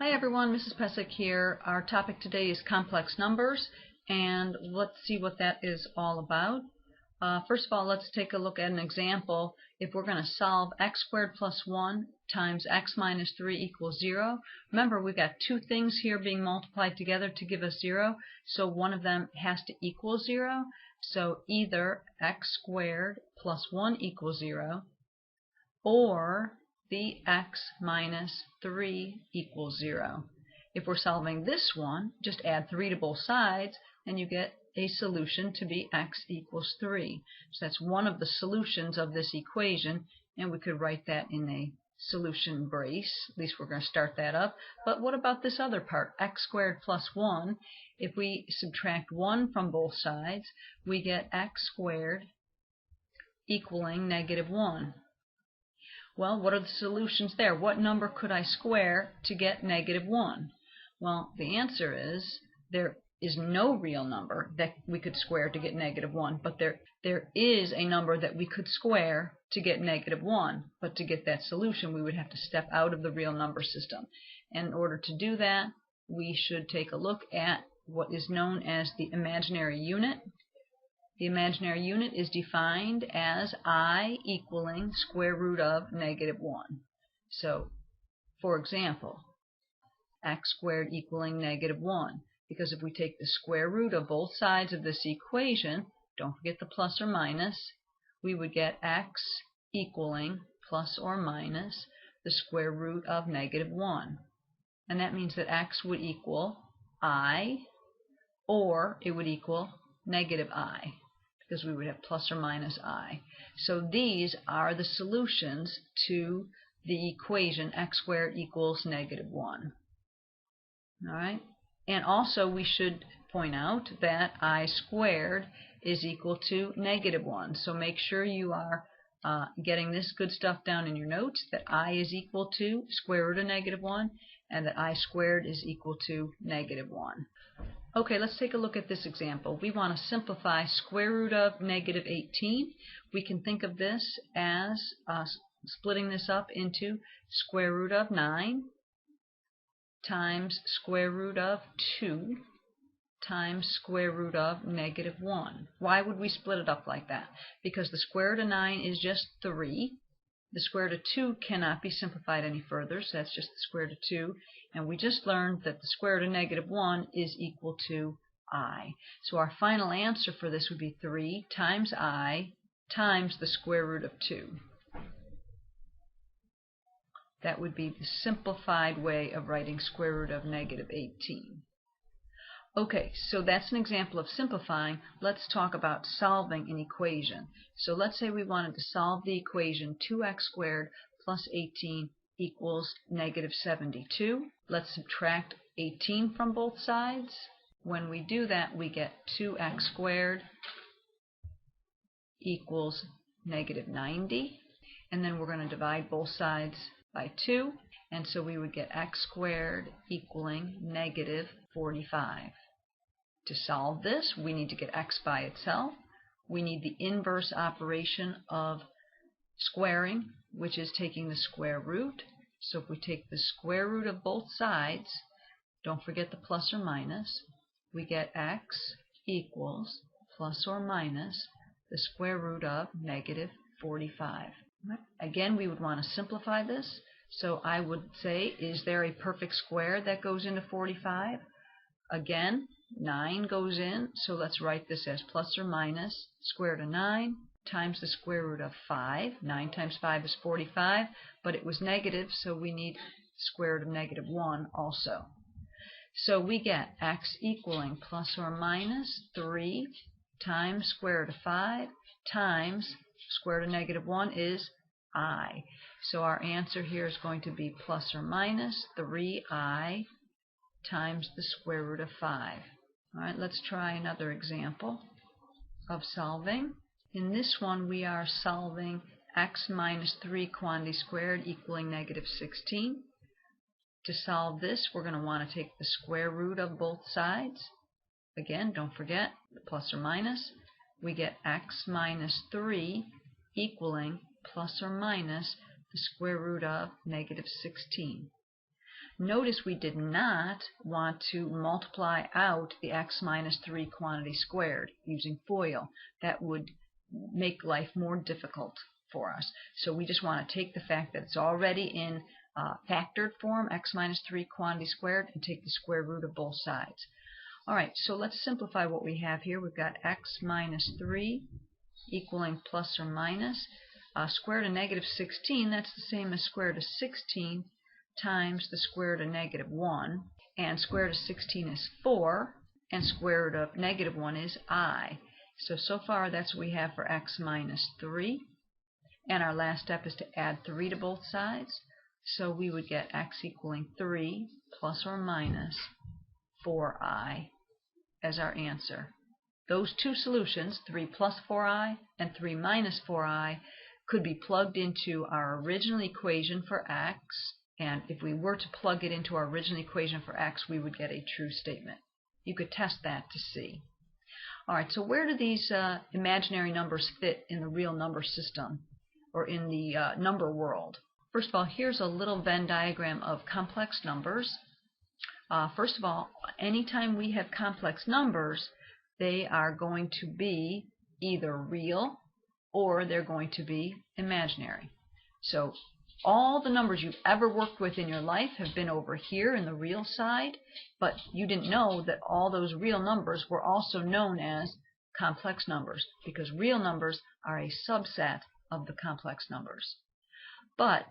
Hi everyone, Mrs. Pesic here. Our topic today is complex numbers, and let's see what that is all about. First of all, let's take a look at an example. If we're going to solve x squared plus 1 times x minus 3 equals 0, remember we've got two things here being multiplied together to give us 0, so one of them has to equal 0. So either x squared plus 1 equals 0, or the x minus 3 equals 0. If we're solving this one, just add 3 to both sides, and you get a solution to be x equals 3. So that's one of the solutions of this equation, and we could write that in a solution brace. At least we're going to start that up. But what about this other part, x squared plus 1? If we subtract 1 from both sides, we get x squared equaling negative 1. Well, what are the solutions there? What number could I square to get negative 1? Well, the answer is there is no real number that we could square to get negative 1, but there is a number that we could square to get negative 1. But to get that solution, we would have to step out of the real number system. And in order to do that, we should take a look at what is known as the imaginary unit. The imaginary unit is defined as I equaling square root of negative 1. So, for example, x squared equaling negative 1. Because if we take the square root of both sides of this equation, don't forget the plus or minus, we would get x equaling plus or minus the square root of negative 1. And that means that x would equal I, or it would equal negative I, because we would have plus or minus I. So these are the solutions to the equation x squared equals negative 1. All right? And also we should point out that I squared is equal to negative 1. So make sure you are getting this good stuff down in your notes, that I is equal to square root of negative 1, and that I squared is equal to negative 1. Okay, let's take a look at this example. We want to simplify square root of negative 18. We can think of this as splitting this up into square root of 9 times square root of 2 times square root of negative 1. Why would we split it up like that? Because the square root of 9 is just 3. The square root of 2 cannot be simplified any further, so that's just the square root of 2. And we just learned that the square root of negative 1 is equal to I. So our final answer for this would be 3 times I times the square root of 2. That would be the simplified way of writing square root of negative 18. Okay, so that's an example of simplifying. Let's talk about solving an equation. So let's say we wanted to solve the equation 2x squared plus 18 equals negative 72. Let's subtract 18 from both sides. When we do that, we get 2x squared equals negative 90. And then we're going to divide both sides by 2. And so we would get x squared equaling negative 45. To solve this, we need to get x by itself. We need the inverse operation of squaring, which is taking the square root. So if we take the square root of both sides, don't forget the plus or minus, we get x equals plus or minus the square root of negative 45. Again, we would want to simplify this. So I would say, is there a perfect square that goes into 45? Again, 9 goes in, so let's write this as plus or minus square root of 9 times the square root of 5. 9 times 5 is 45, but it was negative, so we need square root of negative 1 also. So we get x equaling plus or minus 3 times square root of 5 times square root of negative 1 is I. So our answer here is going to be plus or minus 3i times the square root of 5. All right, let's try another example of solving. In this one, we are solving x minus 3 quantity squared equaling negative 16. To solve this, we're going to want to take the square root of both sides. Again, don't forget the plus or minus. We get x minus 3 equaling plus or minus the square root of negative 16. Notice we did not want to multiply out the x minus 3 quantity squared using FOIL. That would make life more difficult for us. So we just want to take the fact that it's already in factored form, x minus 3 quantity squared, and take the square root of both sides. Alright, so let's simplify what we have here. We've got x minus 3 equaling plus or minus square root of negative 16. That's the same as square root of 16 times the square root of negative 1. And square root of 16 is 4. And square root of negative 1 is I. So far that's what we have for x minus 3. And our last step is to add 3 to both sides. So we would get x equaling 3 plus or minus 4i as our answer. Those two solutions, 3 plus 4i and 3 minus 4i, could be plugged into our original equation for x. And if we were to plug it into our original equation for x, we would get a true statement. You could test that to see. Alright, so where do these imaginary numbers fit in the real number system, or in the number world? First of all, here's a little Venn diagram of complex numbers. First of all, anytime we have complex numbers, they are going to be either real or they're going to be imaginary. So all the numbers you've ever worked with in your life have been over here in the real side, but you didn't know that all those real numbers were also known as complex numbers, because real numbers are a subset of the complex numbers. But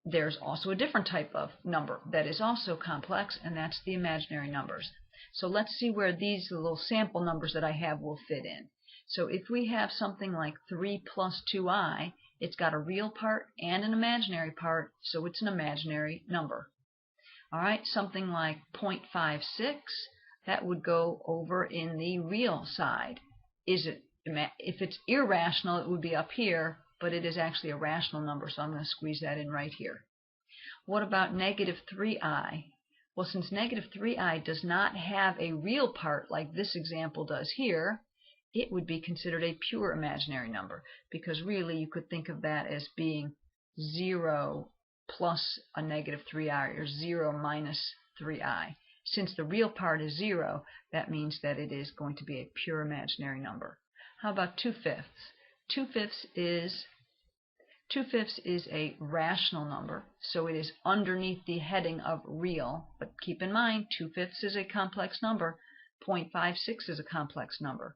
there's also a different type of number that is also complex, and that's the imaginary numbers. So let's see where these little sample numbers that I have will fit in. So if we have something like 3 plus 2i, it's got a real part and an imaginary part, so it's an imaginary number. Alright, something like 0.56, that would go over in the real side. If it's irrational, it would be up here, but it is actually a rational number, so I'm going to squeeze that in right here. What about negative 3i? Well, since negative 3i does not have a real part like this example does here, it would be considered a pure imaginary number, because really you could think of that as being 0 plus a negative 3i, or 0 minus 3i. Since the real part is 0, that means that it is going to be a pure imaginary number. How about 2/5? 2/5 is a rational number, so it is underneath the heading of real. But keep in mind, 2/5 is a complex number. 0.56 is a complex number.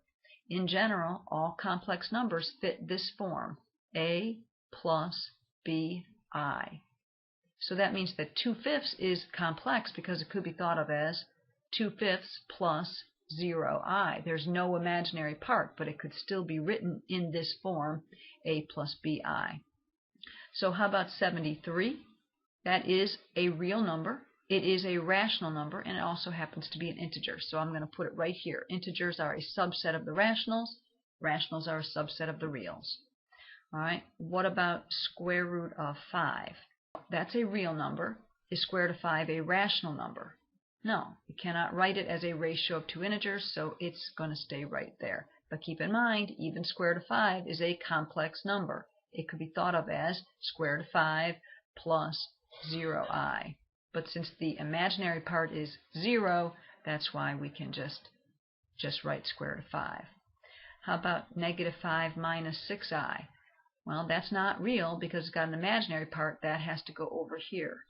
In general, all complex numbers fit this form, a plus bi. So that means that 2/5 is complex because it could be thought of as 2/5 plus 0i. There's no imaginary part, but it could still be written in this form, a plus bi. So how about 73? That is a real number. It is a rational number, and it also happens to be an integer. So I'm going to put it right here. Integers are a subset of the rationals. Rationals are a subset of the reals. All right. What about square root of 5? That's a real number. Is square root of 5 a rational number? No. You cannot write it as a ratio of two integers, so it's going to stay right there. But keep in mind, even square root of 5 is a complex number. It could be thought of as square root of 5 plus 0i. But since the imaginary part is 0, that's why we can just write square root of 5. How about negative 5 minus 6i? Well, that's not real because it's got an imaginary part. That has to go over here.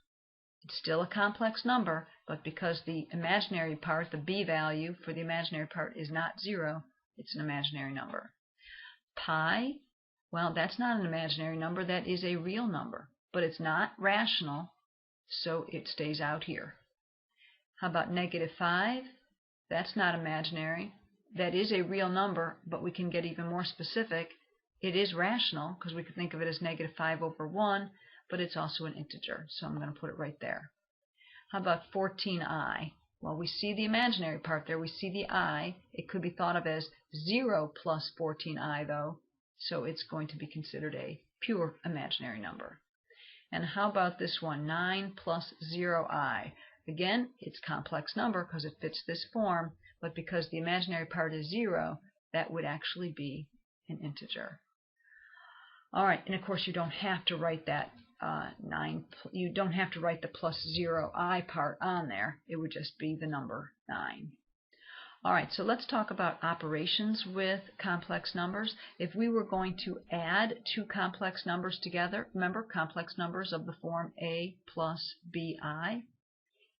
It's still a complex number, but because the imaginary part, the b value for the imaginary part is not 0, it's an imaginary number. Pi, well, that's not an imaginary number. That is a real number, but it's not rational, so it stays out here. How about negative 5? That's not imaginary. That is a real number, but we can get even more specific. It is rational because we could think of it as negative 5 over 1, but it's also an integer, so I'm going to put it right there. How about 14i? Well, we see the imaginary part there. We see the I. It could be thought of as 0 plus 14i, though, so it's going to be considered a pure imaginary number. And how about this one, 9 plus 0i? Again, it's a complex number because it fits this form, but because the imaginary part is 0, that would actually be an integer. All right, and of course you don't have to write that 9. You don't have to write the plus 0i part on there. It would just be the number 9. Alright, so let's talk about operations with complex numbers. If we were going to add two complex numbers together, remember complex numbers of the form a plus bi.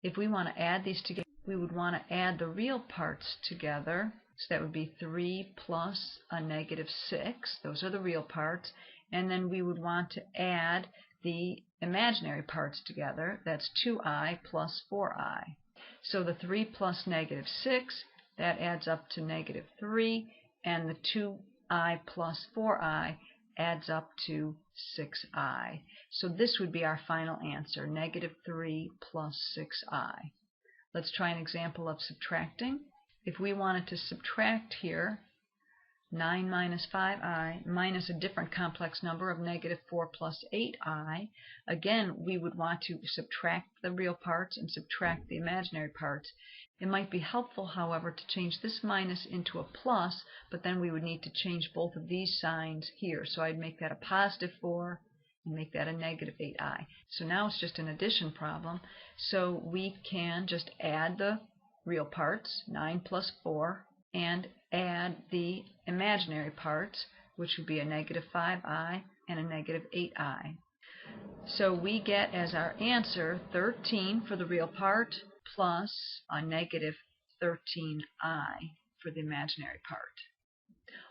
If we want to add these together, we would want to add the real parts together. So that would be 3 plus a negative 6. Those are the real parts. And then we would want to add the imaginary parts together. That's 2i plus 4i. So the 3 plus negative 6, that adds up to negative 3. And the 2i plus 4i adds up to 6i. So this would be our final answer, negative 3 plus 6i. Let's try an example of subtracting. If we wanted to subtract here 9 minus 5i minus a different complex number of negative 4 plus 8i, again we would want to subtract the real parts and subtract the imaginary parts. It might be helpful, however, to change this minus into a plus, but then we would need to change both of these signs here. So I'd make that a positive 4 and make that a negative 8i. So now it's just an addition problem. So we can just add the real parts, 9 plus 4, and add the imaginary parts, which would be a negative 5i and a negative 8i. So we get as our answer 13 for the real part plus a negative 13i for the imaginary part.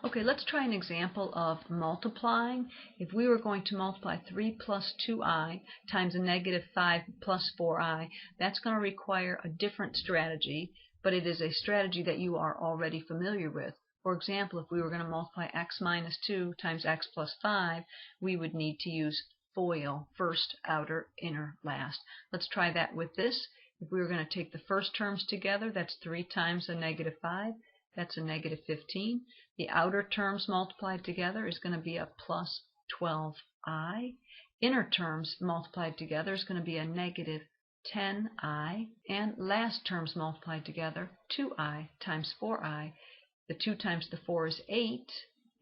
Okay, let's try an example of multiplying. If we were going to multiply 3 plus 2i times a negative 5 plus 4i, that's going to require a different strategy, but it is a strategy that you are already familiar with. For example, if we were going to multiply x minus 2 times x plus 5, we would need to use FOIL, first, outer, inner, last. Let's try that with this. If we were going to take the first terms together, that's 3 times a negative 5. That's a negative 15. The outer terms multiplied together is going to be a plus 12i. Inner terms multiplied together is going to be a negative 10i. And last terms multiplied together, 2i times 4i. The 2 times the 4 is 8,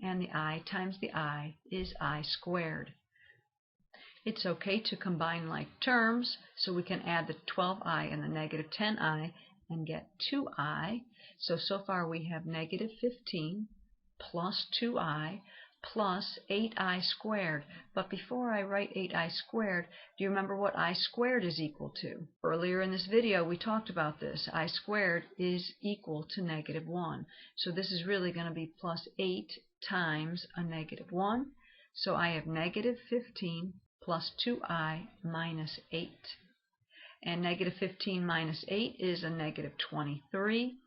and the I times the I is I squared. It's okay to combine like terms, so we can add the 12i and the negative 10i and get 2i. So far we have negative 15 plus 2i plus 8i squared. But before I write 8i squared, do you remember what I squared is equal to? Earlier in this video we talked about this. I squared is equal to negative 1. So this is really going to be plus 8 times a negative 1. So I have negative 15 plus 2i minus 8. And negative 15 minus 8 is a negative 23.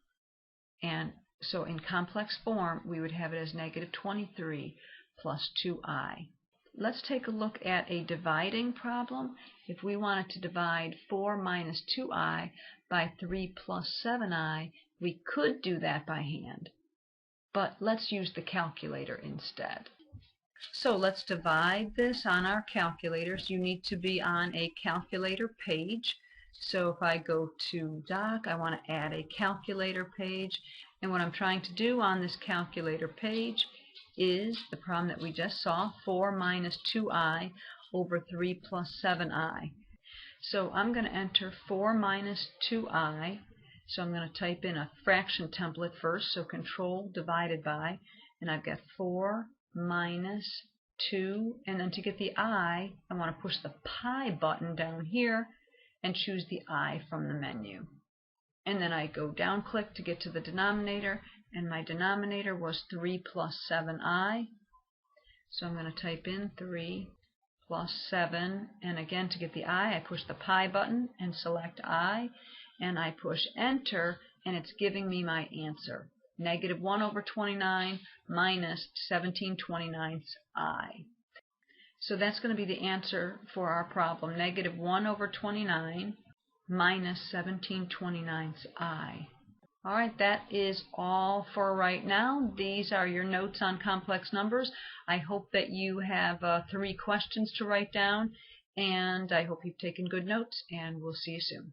And so in complex form, we would have it as negative 23 plus 2i. Let's take a look at a dividing problem. If we wanted to divide 4 minus 2i by 3 plus 7i, we could do that by hand. But let's use the calculator instead. So let's divide this on our calculators. You need to be on a calculator page. So if I go to Doc, I want to add a calculator page. And what I'm trying to do on this calculator page is the problem that we just saw, 4 minus 2i over 3 plus 7i. So I'm going to enter 4 minus 2i. So I'm going to type in a fraction template first, so control divided by, and I've got 4 minus 2, and then to get the I want to push the pi button down here and choose the I from the menu. And then I go down click to get to the denominator, and my denominator was 3 plus 7i. So I'm going to type in 3 plus 7, and again to get the I push the pi button and select I, and I push enter, and it's giving me my answer. Negative 1 over 29 minus 17/29 I. So that's going to be the answer for our problem. Negative 1 over 29 minus 17/29 I. Alright, that is all for right now. These are your notes on complex numbers. I hope that you have 3 questions to write down, and I hope you've taken good notes, and we'll see you soon.